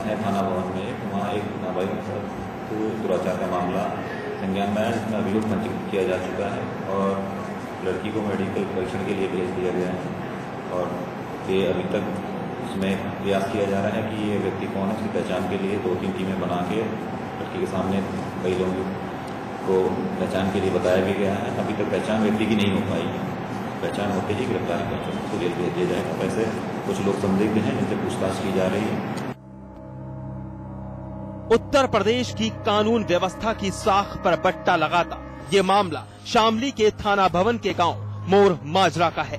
है थाना भवन में, वहाँ एक नाबालिग के साथ दुराचार का मामला संज्ञान में आया, जिसमें अभियोग पंजीकृत किया जा चुका है और लड़की को मेडिकल परीक्षण के लिए भेज दिया गया है। और ये अभी तक इसमें प्रयास किया जा रहा है कि ये व्यक्ति कौन है, उसकी पहचान के लिए 2-3 टीमें बना के लड़की के सामने कई लोगों को पहचान के लिए बताया भी गया है। अभी तक पहचान व्यक्ति की नहीं हो पाई है, पहचान होते ही गिरफ्तारी कर उसको जेल भेज दिया जाएगा। वैसे कुछ लोग संदिग्ध हैं जिनसे पूछताछ की जा रही है। उत्तर प्रदेश की कानून व्यवस्था की साख पर बट्टा लगाता ये मामला शामली के थाना भवन के गांव मोर माजरा का है।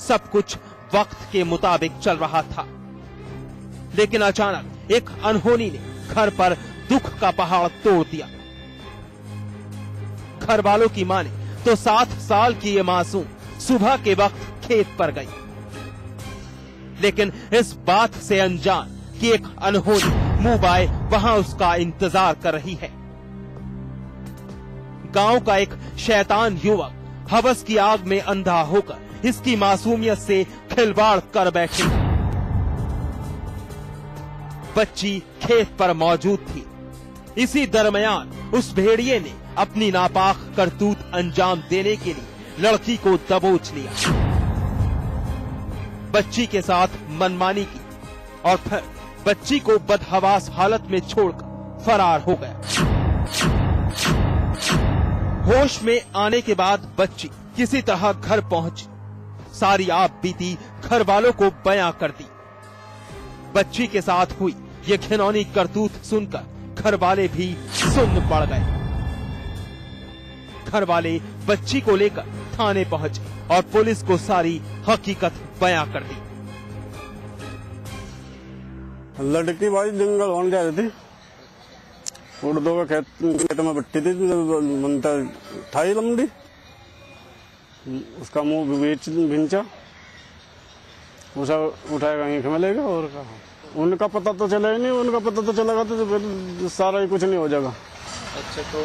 सब कुछ वक्त के मुताबिक चल रहा था, लेकिन अचानक एक अनहोनी ने घर पर दुख का पहाड़ तोड़ दिया। घर वालों की माने तो 7 साल की ये मासूम सुबह के वक्त खेत पर गई, लेकिन इस बात से अनजान कि एक अनहोनी मुंबाई वहां उसका इंतजार कर रही है। गांव का एक शैतान युवक हवस की आग में अंधा होकर इसकी मासूमियत से खिलवाड़ कर बैठे। बच्ची खेत पर मौजूद थी। इसी दरमियान उस भेड़िए ने अपनी नापाक करतूत अंजाम देने के लिए लड़की को दबोच लिया, बच्ची के साथ मनमानी की और फिर बच्ची को बदहवास हालत में छोड़कर फरार हो गया। होश में आने के बाद बच्ची किसी तरह घर पहुंची, सारी आप बीती घर वालों को बयां कर दी। बच्ची के साथ हुई ये घिनौनी करतूत सुनकर घर वाले भी सुन्न पड़ गए। घर वाले बच्ची को लेकर थाने पहुंचे और पुलिस को सारी हकीकत बयां कर दी। लड़की भाई जंगल होने जा रही थी, उड़दो के खेत में बट्टी थी, बनता थाई लंबी, उसका मुंह भिंचा, उसे उठाएगा आंख में लेगा। और कहा उनका पता तो चला ही नहीं, उनका पता तो चलेगा तो फिर सारा ही कुछ नहीं हो जाएगा। अच्छा, तो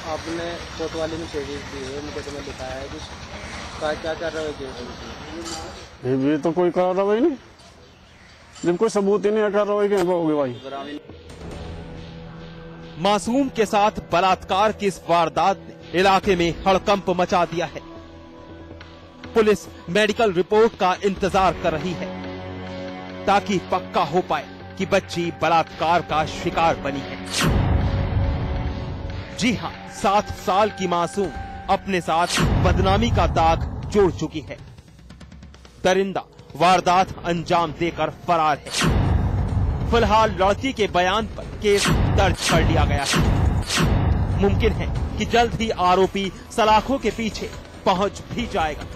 आपने कोतवाली में शेयर की है, मुकदमा दिखाया है, क्या कर रहे हो? ये तो कोई कार्रवाई नहीं, जब कोई सबूत ही नहीं है, कार्रवाई क्या होगी भाई। मासूम के साथ बलात्कार की इस वारदात ने इलाके में हड़कंप मचा दिया है। पुलिस मेडिकल रिपोर्ट का इंतजार कर रही है ताकि पक्का हो पाए कि बच्ची बलात्कार का शिकार बनी है। जी हां, 7 साल की मासूम अपने साथ बदनामी का दाग जोड़ चुकी है। दरिंदा वारदात अंजाम देकर फरार है। फिलहाल लड़की के बयान पर केस दर्ज कर लिया गया है। मुमकिन है कि जल्द ही आरोपी सलाखों के पीछे पहुंच भी जाएगा,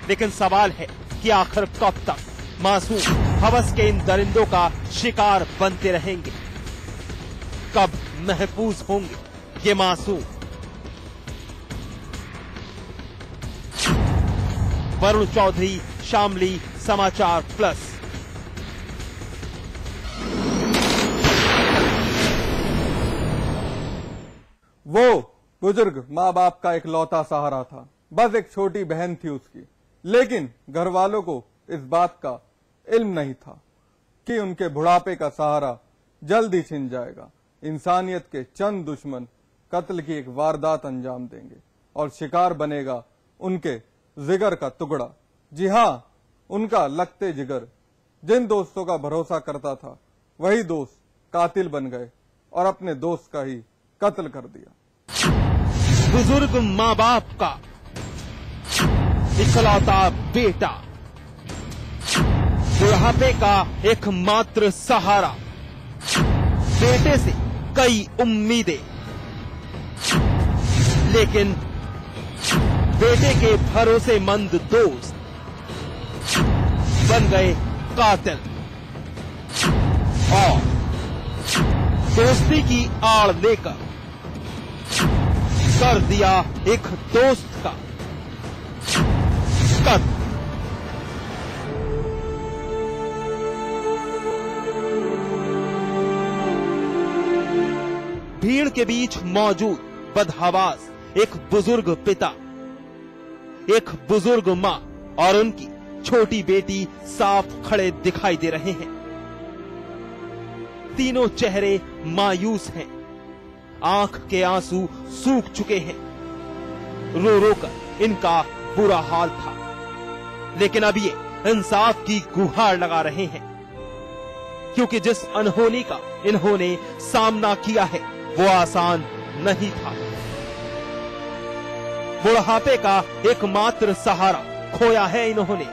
लेकिन सवाल है कि आखिर कब तक मासूम हवस के इन दरिंदों का शिकार बनते रहेंगे, कब महफूज होंगे ये मासूम। वरुण चौधरी, शामली समाचार प्लस। वो बुजुर्ग माँ बाप का इकलौता सहारा था, बस एक छोटी बहन थी उसकी, लेकिन घर वालों को इस बात का इल्म नहीं था कि उनके बुढ़ापे का सहारा जल्द ही छिन जाएगा। इंसानियत के चंद दुश्मन कत्ल की एक वारदात अंजाम देंगे और शिकार बनेगा उनके जिगर का टुकड़ा। जी हाँ, उनका लगते जिगर। जिन दोस्तों का भरोसा करता था वही दोस्त कातिल बन गए और अपने दोस्त का ही कत्ल कर दिया। बुजुर्ग माँ बाप का इकलौता बेटा, बुढ़ापे का एकमात्र सहारा, बेटे से कई उम्मीदें, लेकिन बेटे के भरोसेमंद दोस्त बन गए कातिल और दोस्ती की आड़ लेकर कर दिया एक दोस्त का कत्ल। भीड़ के बीच मौजूद बदहवास एक बुजुर्ग पिता, एक बुजुर्ग मां और उनकी छोटी बेटी साफ खड़े दिखाई दे रहे हैं। तीनों चेहरे मायूस हैं, आंख के आंसू सूख चुके हैं। रो रो कर इनका बुरा हाल था, लेकिन अब ये इंसाफ की गुहार लगा रहे हैं, क्योंकि जिस अनहोनी का इन्होंने सामना किया है वो आसान नहीं था। बुढ़ापे का एकमात्र सहारा खोया है इन्होंने।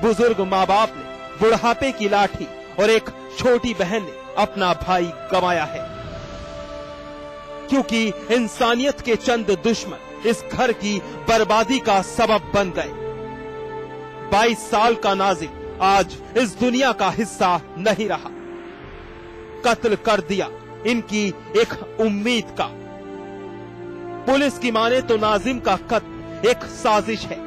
बुजुर्ग माँ बाप ने बुढ़ापे की लाठी और एक छोटी बहन ने अपना भाई गंवाया है, क्योंकि इंसानियत के चंद दुश्मन इस घर की बर्बादी का सबब बन गए। 22 साल का नाजिम आज इस दुनिया का हिस्सा नहीं रहा। कत्ल कर दिया इनकी एक उम्मीद का। पुलिस की माने तो नाजिम का कत्ल एक साजिश है।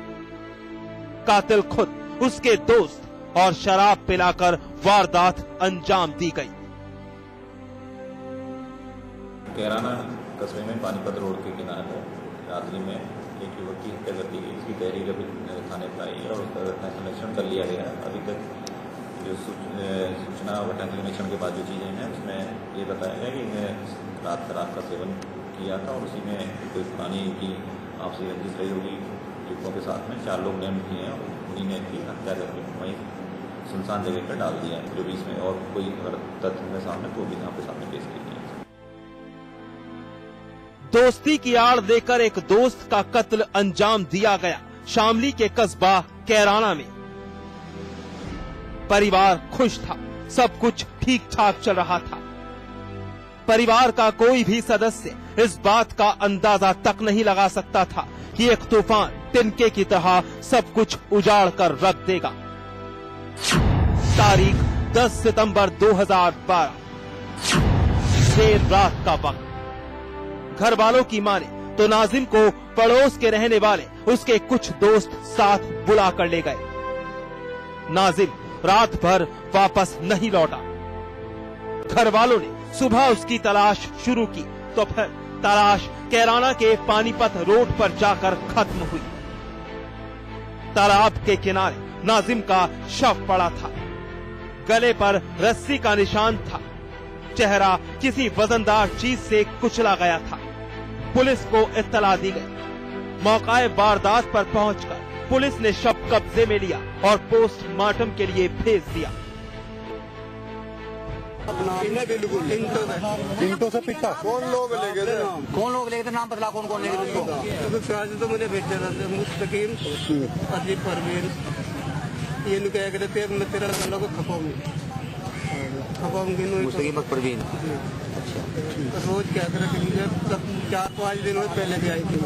कातिल खुद, उसके दोस्त और शराब पिलाकर वारदात अंजाम दी गई। कैराना कस्बे में पानीपत रोड के किनारे रात्रि में एक युवक की हत्या कर दी गई। इसकी तहरीर अभी थाने पर आई है और उसका घटना संरक्षण कर लिया गया है। अभी तक जो सूचना और घटना संरक्षण के बाद जो चीज़ें हैं उसमें ये बताया गया कि रात शराब का सेवन किया था और उसी में कोई पुरानी की आपसी रंजिश रही होगी युवकों के साथ में। 4 लोग नेम किए हैं और उन्हीं ने की हत्या करके वहीं सुनसान जगह पर डाल दिया है। जो भी इसमें और कोई अगर तथ्य है सामने तो भी आपके सामने पेश किए हैं। दोस्ती की आड़ देकर एक दोस्त का कत्ल अंजाम दिया गया शामली के कस्बा कैराना में। परिवार खुश था, सब कुछ ठीक ठाक चल रहा था। परिवार का कोई भी सदस्य इस बात का अंदाजा तक नहीं लगा सकता था कि एक तूफान तिनके की तरह सब कुछ उजाड़ कर रख देगा। तारीख 10 सितंबर 2012, देर रात का वक्त। घर वालों की माने तो नाजिम को पड़ोस के रहने वाले उसके कुछ दोस्त साथ बुला कर ले गए। नाजिम रात भर वापस नहीं लौटा। घर वालों ने सुबह उसकी तलाश शुरू की तो फिर तलाश कैराना के पानीपत रोड पर जाकर खत्म हुई। तालाब के किनारे नाजिम का शव पड़ा था। गले पर रस्सी का निशान था। चेहरा किसी वजनदार चीज से कुचला गया था। पुलिस को इत्तला दी गई। मौकाए वारदात पर पहुंचकर पुलिस ने शव कब्जे में लिया और पोस्टमार्टम के लिए भेज दिया। इंटो से पिटा कौन लोग ले गए थे? नाम बदला कौन ले गए? तो मुझे भेज रहा मुस्तकीम अजीब परवीन ये कह गए थे मैं तेरा को खपाऊंगी परवीन। अच्छा रोज क्या करे 4-5 दिनों पहले भी आई थी।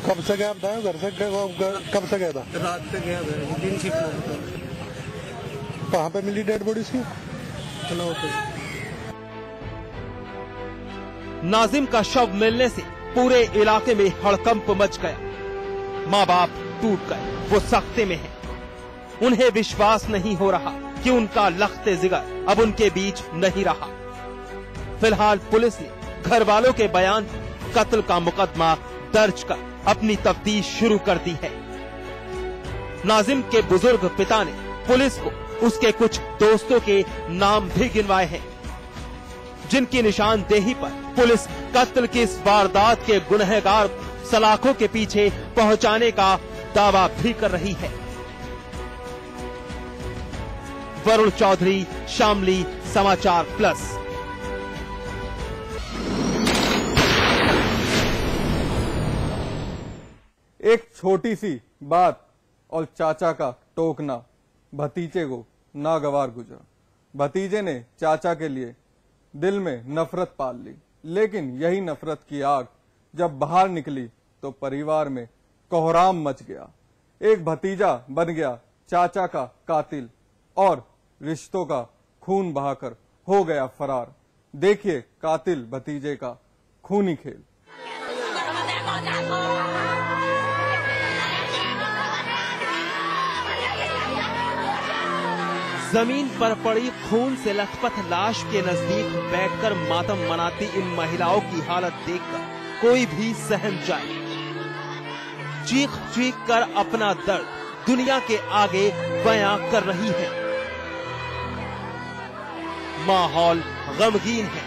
कब से गया बताया? घर से कब से गया था? रात से गया, दिन शिफ्ट। कहाँ पे मिली डेड बॉडी इसकी? नाजिम का शव मिलने से पूरे इलाके में हड़कंप मच गया। माँ बाप टूट गए, वो सख्ते में हैं। उन्हें विश्वास नहीं हो रहा कि उनका लख्ते जिगर अब उनके बीच नहीं रहा। फिलहाल पुलिस ने घर वालों के बयान पर कत्ल का मुकदमा दर्ज कर अपनी तफ्तीश शुरू कर दी है। नाजिम के बुजुर्ग पिता ने पुलिस को उसके कुछ दोस्तों के नाम भी गिनवाए हैं, जिनकी निशानदेही पर पुलिस कत्ल की इस वारदात के गुनहगार को सलाखों के पीछे पहुंचाने का दावा भी कर रही है। वरुण चौधरी, शामली समाचार प्लस। एक छोटी सी बात और चाचा का टोकना भतीजे को नागवार गुजरा। भतीजे ने चाचा के लिए दिल में नफरत पाल ली, लेकिन यही नफरत की आग जब बाहर निकली तो परिवार में कोहराम मच गया। एक भतीजा बन गया चाचा का कातिल और रिश्तों का खून बहाकर हो गया फरार। देखिए कातिल भतीजे का खूनी खेल। जमीन पर पड़ी खून से लथपथ लाश के नजदीक बैठकर मातम मनाती इन महिलाओं की हालत देखकर कोई भी सहम जाए। चीख चीख कर अपना दर्द दुनिया के आगे बयां कर रही है। माहौल गमगीन है।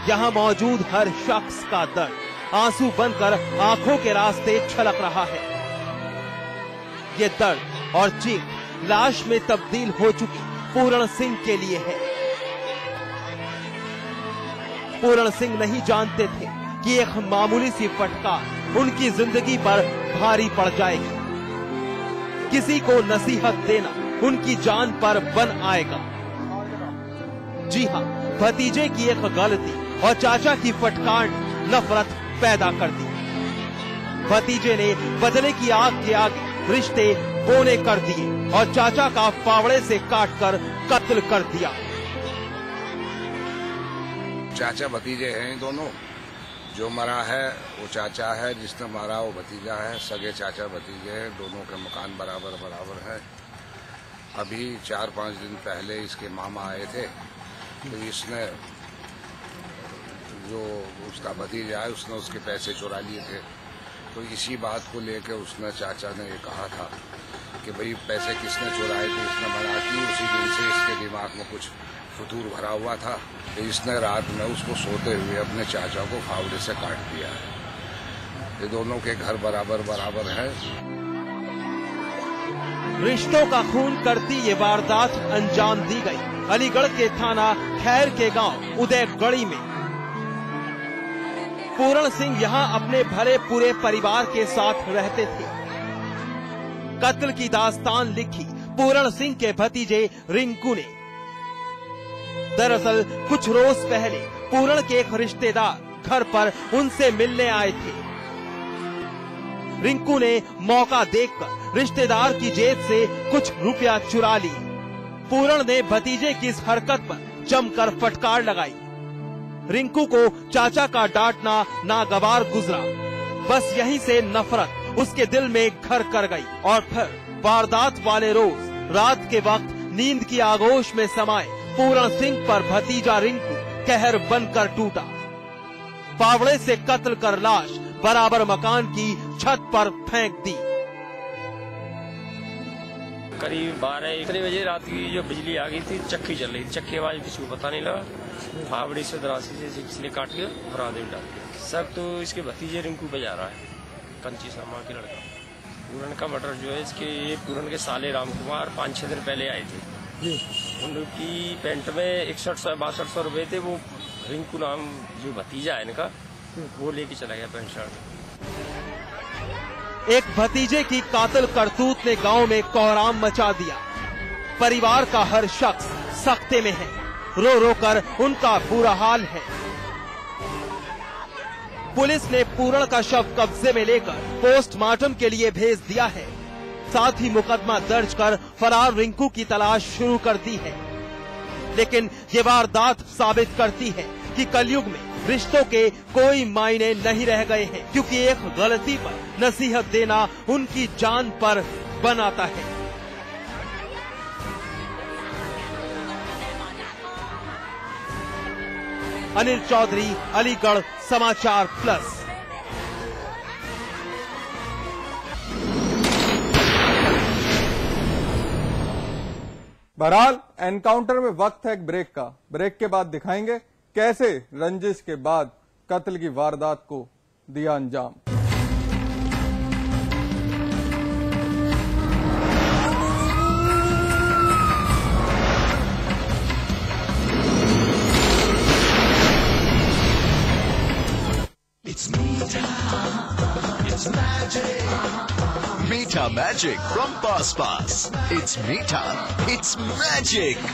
यहाँ मौजूद हर शख्स का दर्द आंसू बनकर आंखों के रास्ते छलक रहा है। ये दर्द और चीख लाश में तब्दील हो चुकी पूरण सिंह के लिए है। पूरण सिंह नहीं जानते थे कि एक मामूली सी फटकार उनकी जिंदगी पर भारी पड़ जाएगी। किसी को नसीहत देना उनकी जान पर बन आएगा। जी हाँ, भतीजे की एक गलती और चाचा की फटकार ने नफरत पैदा कर दी। भतीजे ने बदले की आग के आगे रिश्ते बोने कर दिए और चाचा का फावड़े से काटकर कत्ल कर दिया। चाचा भतीजे हैं दोनों। जो मरा है वो चाचा है, जिसने मारा वो भतीजा है। सगे चाचा भतीजे हैं, दोनों के मकान बराबर बराबर है। अभी 4-5 दिन पहले इसके मामा आए थे, तो इसने जो उसका भतीजा है उसने उसके पैसे चुरा लिए थे। तो इसी बात को लेकर उसने चाचा ने ये कहा था कि भाई पैसे किसने चुराए थे, इसने मना की। उसी दिन से इसके दिमाग में कुछ फतूर भरा हुआ था, तो इसने रात में उसको सोते हुए अपने चाचा को फावड़े से काट दिया है। ये दोनों के घर बराबर बराबर है। रिश्तों का खून करती ये वारदात अंजाम दी गई अलीगढ़ के थाना खैर के गांव उदयगढ़ी में। पूरण सिंह यहां अपने भले पूरे परिवार के साथ रहते थे। कत्ल की दास्तान लिखी पूरण सिंह के भतीजे रिंकू ने। दरअसल कुछ रोज पहले पूरण के एक रिश्तेदार घर पर उनसे मिलने आए थे। रिंकू ने मौका देखकर रिश्तेदार की जेब से कुछ रुपया चुरा ली। पूरण ने भतीजे की इस हरकत पर जमकर फटकार लगाई। रिंकू को चाचा का डांटना नागवार गुजरा। बस यहीं से नफरत उसके दिल में घर कर गई और फिर वारदात वाले रोज रात के वक्त नींद की आगोश में समाये पूरण सिंह पर भतीजा रिंकू कहर बनकर टूटा। फावड़े से कत्ल कर लाश बराबर मकान की छत पर फेंक दी। करीब 12-1 बजे रात की जो बिजली आ गई थी, चक्की चल रही थी। चक्की आवाज किसी को पता नहीं लगा। फावड़ी से दरासी से इसलिए काट के भरा दे डाल दिया। सब तो इसके भतीजे रिंकू पे जा रहा है, कंची सामा के लड़का। पूरन का मर्डर जो है इसके, ये पूरन के साले राम कुमार 5-6 दिन पहले आए थे। उनकी पेंट में 61-62 रुपए थे। वो रिंकू नाम जो भतीजा है इनका, वो लेके चला गया पेंट शर्ट। एक भतीजे की कातिल करतूत ने गांव में कोहराम मचा दिया। परिवार का हर शख्स सख्ते में है। रो रो कर उनका बुरा हाल है। पुलिस ने पूरण का शव कब्जे में लेकर पोस्टमार्टम के लिए भेज दिया है। साथ ही मुकदमा दर्ज कर फरार रिंकू की तलाश शुरू कर दी है। लेकिन ये वारदात साबित करती है कि कलयुग में रिश्तों के कोई मायने नहीं रह गए हैं, क्योंकि एक गलती पर नसीहत देना उनकी जान पर बनाता है। अनिल चौधरी, अलीगढ़ समाचार प्लस। बहरहाल एनकाउंटर में वक्त है एक ब्रेक का। ब्रेक के बाद दिखाएंगे कैसे रंजिश के बाद कत्ल की वारदात को दिया अंजाम। Meeta Magic from Pass Pass. It's Meeta. It's magic.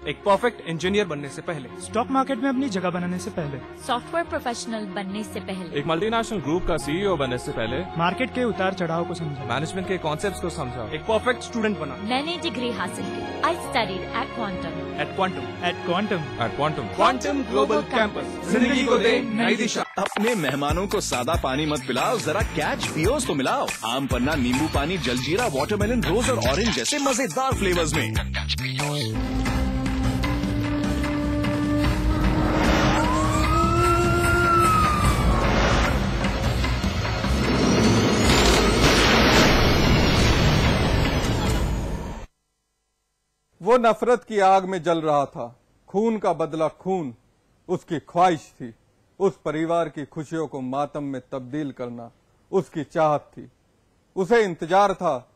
एक परफेक्ट इंजीनियर बनने से पहले, स्टॉक मार्केट में अपनी जगह बनाने से पहले, सॉफ्टवेयर प्रोफेशनल बनने से पहले, एक मल्टीनेशनल ग्रुप का सीईओ बनने से पहले, मार्केट के उतार चढ़ाव को समझा, मैनेजमेंट के कॉन्सेप्ट्स को समझा, एक परफेक्ट स्टूडेंट बना। मैंने डिग्री हासिल की। I studied at quantum global campus. जिंदगी को दे नई दिशा। अपने मेहमानों को सादा पानी मत पिलाओ, जरा कैच पियोस तो मिलाओ। आम पन्ना, नींबू पानी, जलजीरा, वाटरमेलन, रोज और ऑरेंज जैसे मजेदार फ्लेवर्स में। वो नफरत की आग में जल रहा था। खून का बदला खून उसकी ख्वाहिश थी। उस परिवार की खुशियों को मातम में तब्दील करना उसकी चाहत थी। उसे इंतजार था